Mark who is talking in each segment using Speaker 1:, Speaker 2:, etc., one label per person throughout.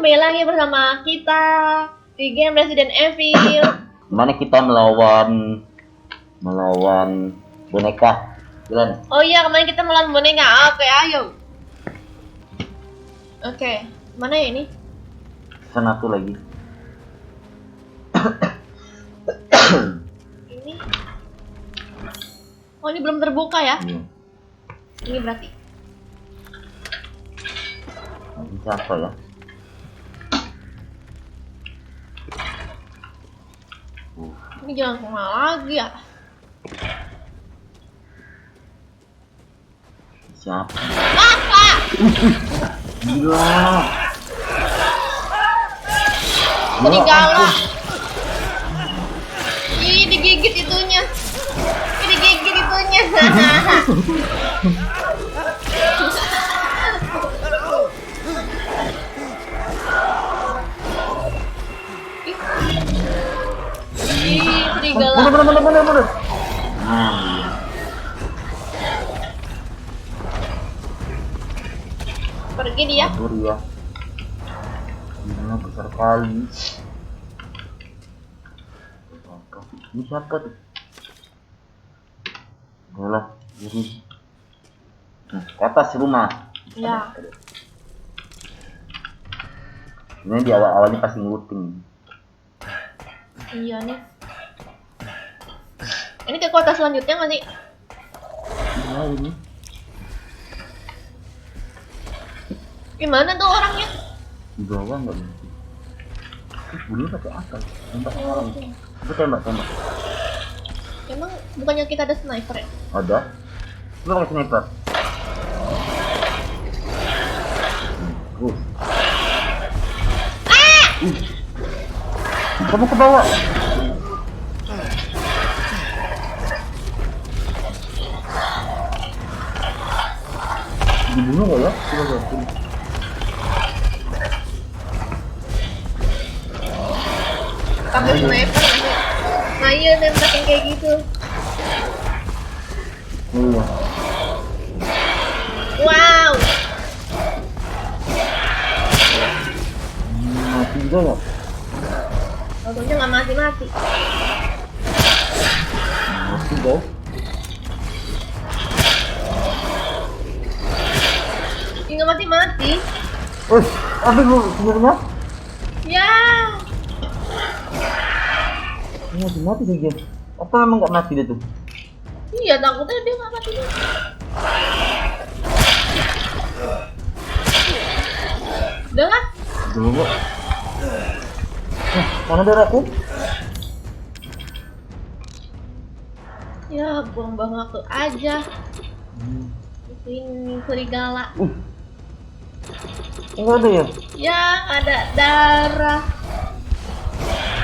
Speaker 1: kembali lagi bersama kita di game Resident Evil.
Speaker 2: Mana kita melawan boneka, Jalan.
Speaker 1: Oh iya, kemarin kita melawan boneka. Oke, ayo. Oke, mana ya ini?
Speaker 2: Sana tuh lagi.
Speaker 1: Ini. Oh, ini belum terbuka ya?
Speaker 2: Iya.
Speaker 1: Ini berarti.
Speaker 2: Nanti siapa ya?
Speaker 1: Ini jangan kemana lagi ya?
Speaker 2: Siapa?
Speaker 1: Pak!
Speaker 2: Gila.
Speaker 1: Serigala. Ih, digigit itunya. Ih, digigit itunya. Ih, serigala.
Speaker 2: Bener.
Speaker 1: Pergi dia.
Speaker 2: Kabur ya. Ini besar kali. Ini siapa tuh? Udah jadi. Ke atas rumah.
Speaker 1: Ya.
Speaker 2: Ini di awal-awalnya pasti ngikutin.
Speaker 1: Iya nih. Ini ke kota selanjutnya nggak sih?
Speaker 2: Iya ini.
Speaker 1: Gimana tuh orangnya?
Speaker 2: Di bawah nggak bisa. Bunyi pakai apa? Tembak orang. Itu tembak.
Speaker 1: Emang bukannya kita ada sniper ya?
Speaker 2: Ada. Lu pakai sniper. Kamu ke bawah. Dibunuh nggak ya? Coba lihat.
Speaker 1: Pakai sniper. Nah iya nembakin kayak gitu.
Speaker 2: Iya.
Speaker 1: Wow.
Speaker 2: Mati juga nggak?
Speaker 1: Tentunya nggak mati.
Speaker 2: Mati guys.
Speaker 1: Nggak mati.
Speaker 2: Apa lu sebenarnya?
Speaker 1: Ya.
Speaker 2: Mati sih dia. Apa emang nggak mati dia tuh?
Speaker 1: Iya takutnya dia nggak mati. Udah lah.
Speaker 2: Dulu. Mana darahku?
Speaker 1: Ya buang-buang waktu aja. Ini serigala.
Speaker 2: Enggak ada ya?
Speaker 1: Ya ada darah.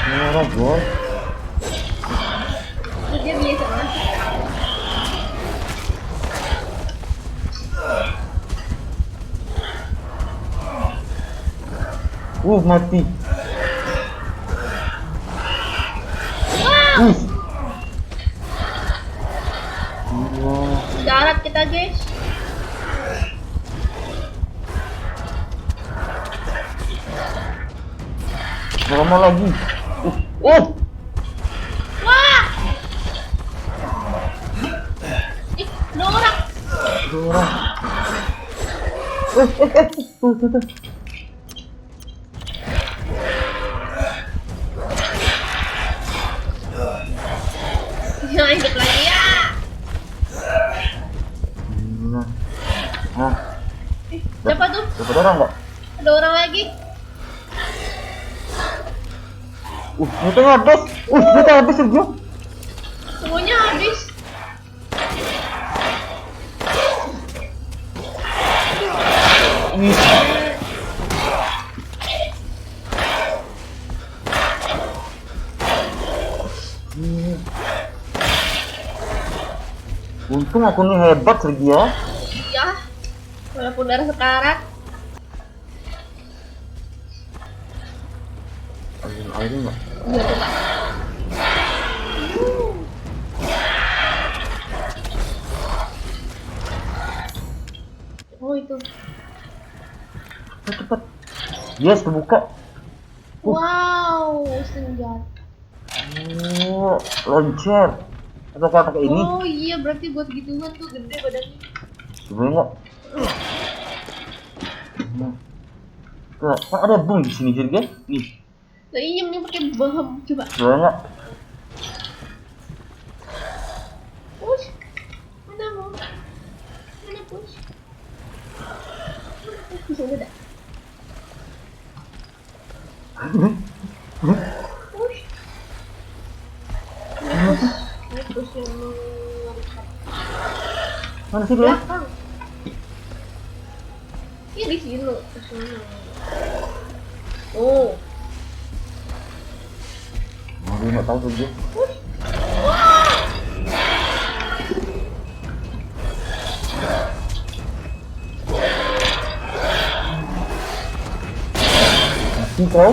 Speaker 2: Darah bos.
Speaker 1: Terus dia biasa masuk.
Speaker 2: Mati.
Speaker 1: Wow.
Speaker 2: Wah.
Speaker 1: Darat kita guys.
Speaker 2: Lama lagi.
Speaker 1: Wah. Ih, ada orang.
Speaker 2: Orang. Tuh.
Speaker 1: Ya hidup lagi ya.
Speaker 2: Nah.
Speaker 1: Siapa tuh?
Speaker 2: Dapat orang nggak?
Speaker 1: Ada orang lagi.
Speaker 2: Ternyata habis. Ternyata habis juga.
Speaker 1: Semuanya habis.
Speaker 2: Untung aku nih hebat lagi ya.
Speaker 1: Iya. Walaupun darah sekarat.
Speaker 2: Airnya nggak?
Speaker 1: Iya coba. Oh itu.
Speaker 2: Cepet. Yes, kebuka.
Speaker 1: Wow, senjata.
Speaker 2: Oh, launcher. Atau kalau pakai ini?
Speaker 1: Oh iya, berarti buat gituan tuh gede badannya.
Speaker 2: Sebenarnya nggak. Kan ada boom di sini juga. Nih.
Speaker 1: Nah, iya nih pakai bom coba.
Speaker 2: Sebenarnya nggak.
Speaker 1: Push. Mana mau? Mana push? Bisa udah. Push. Ini push yang mengerikan.
Speaker 2: Mana sih dia?
Speaker 1: Belakang. Iya di sini loh, ke sana. Oh.
Speaker 2: Aku nggak tahu tuh dia.
Speaker 1: Push.
Speaker 2: Mati kau.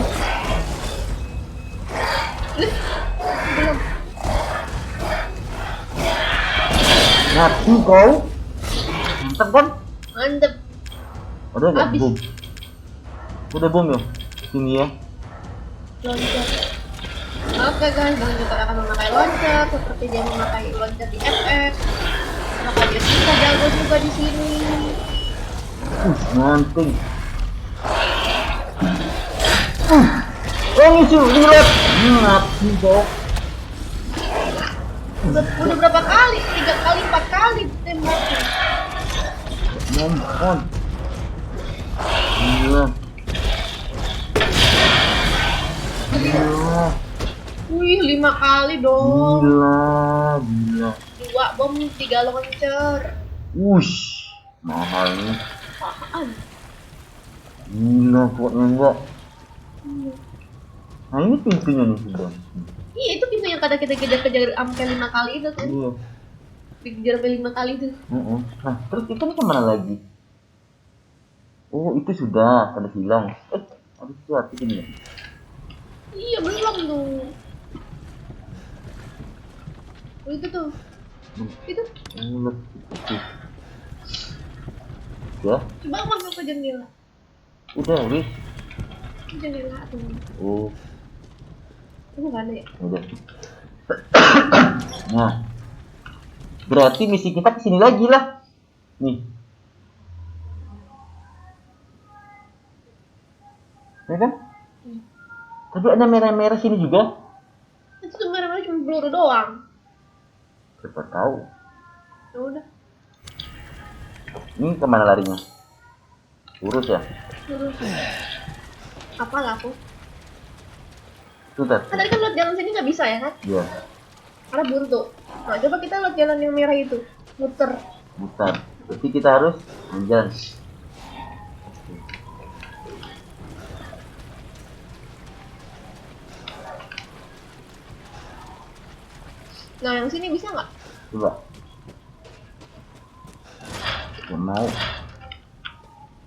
Speaker 1: Belum.
Speaker 2: Mati kau. Mantap kan?
Speaker 1: Mantep.
Speaker 2: Ada nggak
Speaker 1: Habis.
Speaker 2: bom? Udah bom ya? Sini ya.
Speaker 1: Loncat. Oke guys, Bang Joker akan memakai loncat seperti dia memakai loncat di FF. Maka dia bisa jago juga di sini.
Speaker 2: Manting. Oh ngisi reload. Mati kau.
Speaker 1: Udah berapa kali? 3 kali, 4 kali tembakin.
Speaker 2: Mohon. Gila. Gila.
Speaker 1: Wih, 5 kali dong.
Speaker 2: Gila.
Speaker 1: 2 bom, 3 launcher.
Speaker 2: Wush. Mahal nih.
Speaker 1: Apaan?
Speaker 2: Gila kuatnya enggak. Nah ini pintunya nih sudah.
Speaker 1: Iya, itu pintu yang kadang kita kejar-kejar sampai 5 kali itu kan.
Speaker 2: Iya.
Speaker 1: Dikejar sampai 5 kali itu.
Speaker 2: Nah terus itu nih kemana lagi? Oh itu sudah pada hilang. Ada sesuatu ini ya.
Speaker 1: Iya, belum tuh. Oh, itu tuh. Itu.
Speaker 2: Oh, itu. Ya,
Speaker 1: Coba masuk ke jendela.
Speaker 2: udah wis.
Speaker 1: Jendela tuh.
Speaker 2: Oh,
Speaker 1: Itu nggak ada ya?
Speaker 2: udah. Nah, berarti misi kita kesini lagi lah. Nih. Ya kan? Tapi ada merah-merah sini juga.
Speaker 1: Itu tuh merah-merah cuma peluru doang.
Speaker 2: Siapa tahu.
Speaker 1: Ya udah.
Speaker 2: Ini kemana larinya? Urus ya?
Speaker 1: Terus. Apalah aku.
Speaker 2: Bentar.
Speaker 1: Kan tadi kan lewat jalan sini nggak bisa ya kan?
Speaker 2: Iya,
Speaker 1: Karena buntu. Nah, coba kita lewat jalan yang merah itu. Muter.
Speaker 2: bentar. Berarti kita harus jalan.
Speaker 1: Nah, yang sini bisa nggak?
Speaker 2: Coba. Gak mau.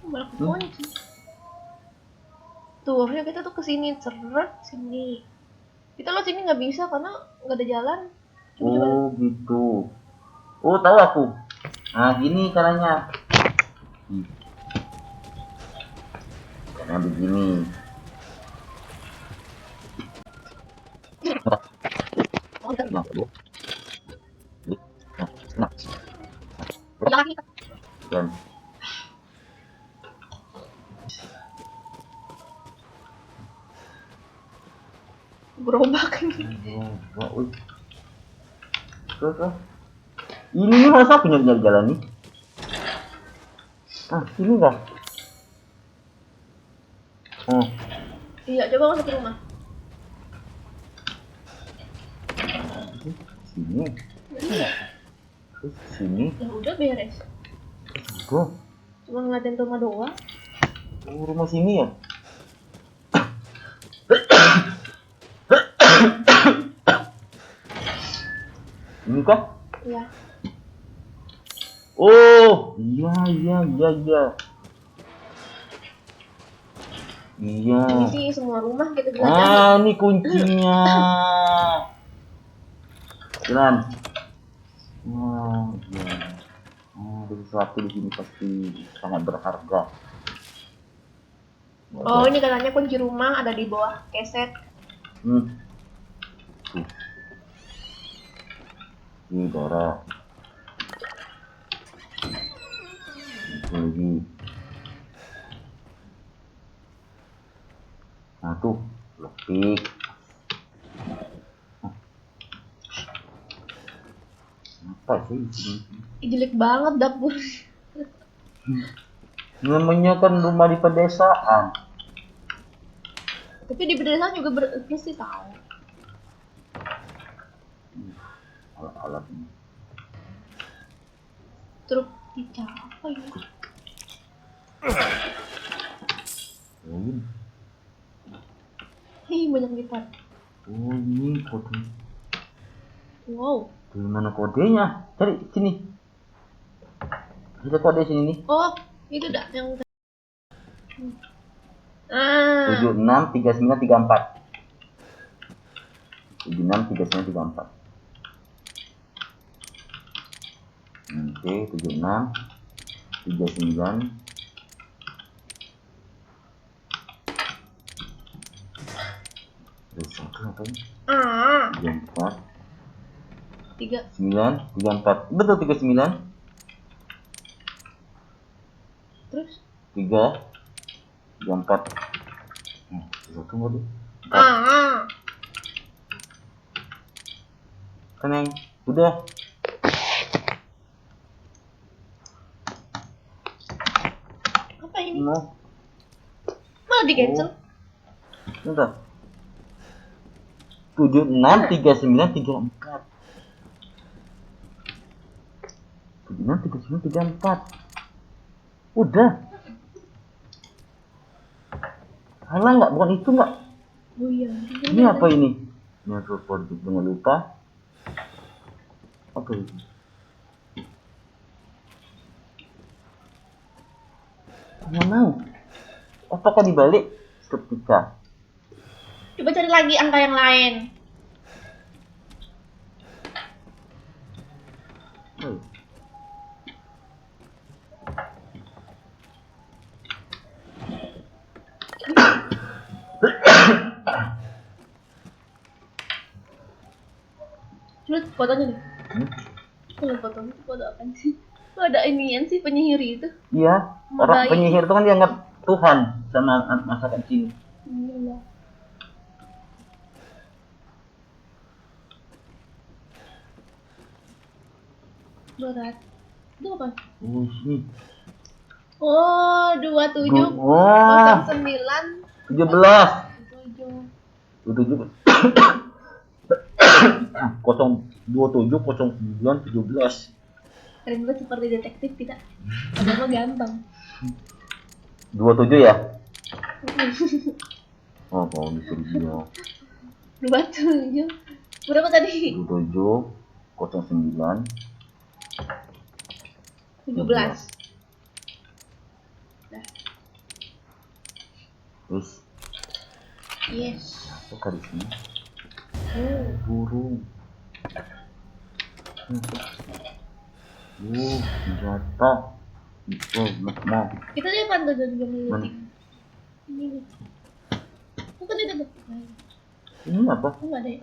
Speaker 1: Malah kekunci. Tuh, harusnya kita tuh kesini, seret sini. Kita lewat sini nggak bisa karena nggak ada jalan. Coba.
Speaker 2: Oh gitu. Oh tahu aku. Nah gini caranya. Karena begini. Nah, nah,
Speaker 1: Lagi.
Speaker 2: dan
Speaker 1: Gerobak ini.
Speaker 2: Terus. Ini nih masa punya nyari jalan nih? Ah, sini kah? Oh,
Speaker 1: Iya, coba masuk ke rumah.
Speaker 2: sini. Terus sini.
Speaker 1: Ya udah beres.
Speaker 2: Tuh,
Speaker 1: Cuma ngeliatin rumah doang.
Speaker 2: oh, rumah sini ya? Ini kah?
Speaker 1: Iya.
Speaker 2: Oh, iya. Iya.
Speaker 1: Ini sih semua rumah kita jelajahin.
Speaker 2: Ah, ini kuncinya. Jalan. Wah, iya. Oh, ada sesuatu di sini pasti sangat berharga. Nggak
Speaker 1: Oh,
Speaker 2: ada.
Speaker 1: ini katanya kunci rumah ada di bawah keset.
Speaker 2: Tuh. Ini Dora. Itu lagi. Nah tuh, lepik. Apa sih ini?
Speaker 1: Ih, jelek banget dapur.
Speaker 2: Namanya kan rumah di pedesaan.
Speaker 1: Tapi di pedesaan juga bersih tahu.
Speaker 2: Alat-alat ini.
Speaker 1: Truk kicau apa ya?
Speaker 2: Oh,
Speaker 1: Ih, banyak lipat.
Speaker 2: oh ini kode.
Speaker 1: Wow.
Speaker 2: Di mana kodenya? Cari sini. Ada kode sini nih.
Speaker 1: Oh, itu dah yang ah.
Speaker 2: 763934. 763934. Oke, 7639. Terus satu apa ini?
Speaker 1: Ah.
Speaker 2: 34
Speaker 1: Tiga.
Speaker 2: 934. Betul 39.
Speaker 1: Terus
Speaker 2: 3 34. Satu enggak tuh? 4.
Speaker 1: ah.
Speaker 2: Seneng. Udah.
Speaker 1: Apa ini?
Speaker 2: Mau.
Speaker 1: Malah di cancel.
Speaker 2: Bentar. 763934. 763934. Udah. Halah nggak, bukan itu nggak.
Speaker 1: Oh iya.
Speaker 2: Ini apa ini? Network project, jangan lupa. Apa ini? Nggak mau. Apakah dibalik? Ketika.
Speaker 1: Coba cari lagi angka yang lain.
Speaker 2: Oh.
Speaker 1: Lihat fotonya nih. Kalau fotonya itu foto apa sih? Kok ada inian sih penyihir itu?
Speaker 2: Iya,
Speaker 1: Sama
Speaker 2: orang
Speaker 1: bayi.
Speaker 2: penyihir itu kan dianggap Tuhan sama masyarakat sini.
Speaker 1: Iya. Berat. Itu apa?
Speaker 2: Oh, sini.
Speaker 1: Oh, 27
Speaker 2: Wah,
Speaker 1: 09
Speaker 2: 17.
Speaker 1: 7.
Speaker 2: 27. 0270917.
Speaker 1: Keren banget seperti detektif kita. Padahal mah gampang.
Speaker 2: 27 ya? Oh, kalau disuruh dia
Speaker 1: 27. Berapa tadi?
Speaker 2: 27 09
Speaker 1: 17. Dah.
Speaker 2: terus
Speaker 1: Yes.
Speaker 2: apa di sini?
Speaker 1: Oh.
Speaker 2: Burung. Senjata. Itu lemah.
Speaker 1: Kita lihat kan tuh juga
Speaker 2: Mana?
Speaker 1: meluting. Ini nih. Bukan itu tuh.
Speaker 2: Ini apa?
Speaker 1: Enggak ada ya?